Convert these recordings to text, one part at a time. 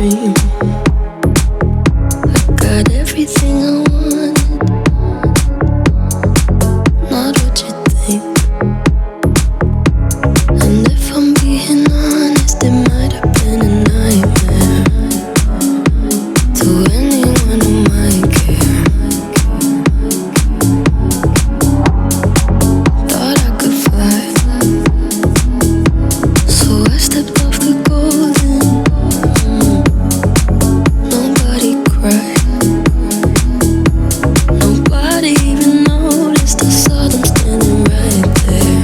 dream. I got everything I wanted, not what you think. And if I'm being honest, it might have been a nightmare to anyone who might care. Thought I could fly, so I stepped off the golden. Nobody cried, nobody even noticed. I saw them standing right there.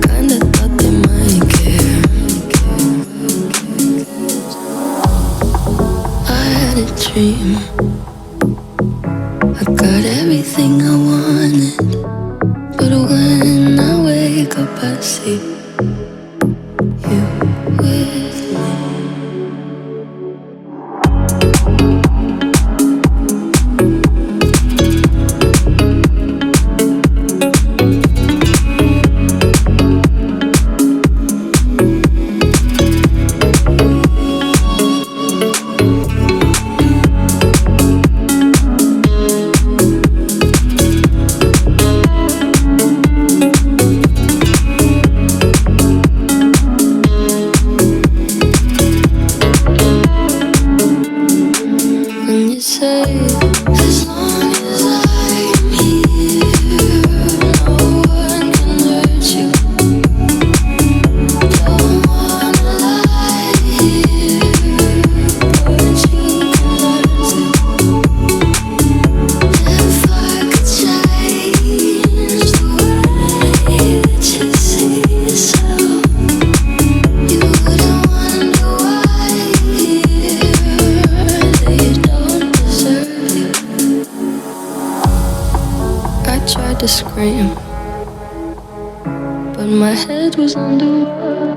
Kinda thought they might care. I had a dream, I got everything I wanted, but when I wake up I see you with me. When you say, as long as I'm here, no one can hurt you. Don't wanna lie here, but you can learn to. If I could change the way that you see yourself, you wouldn't wonder why they don't deserve you. I tried to scream, but my head was underwater.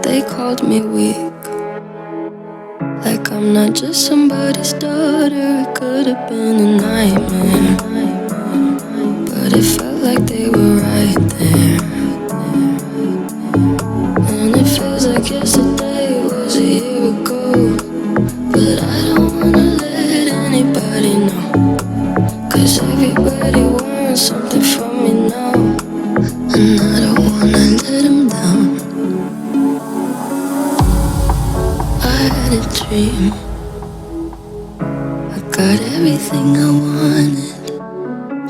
They called me weak, like I'm not just somebody's daughter. It could have been a nightmare, but it felt like they were right there. And it feels like yesterday was a year ago, but I don't wanna let anybody know, 'cause everybody wants something from me now, and I don't wanna let them down. I had a dream, I got everything I wanted,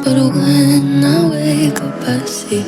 but when I wake up I see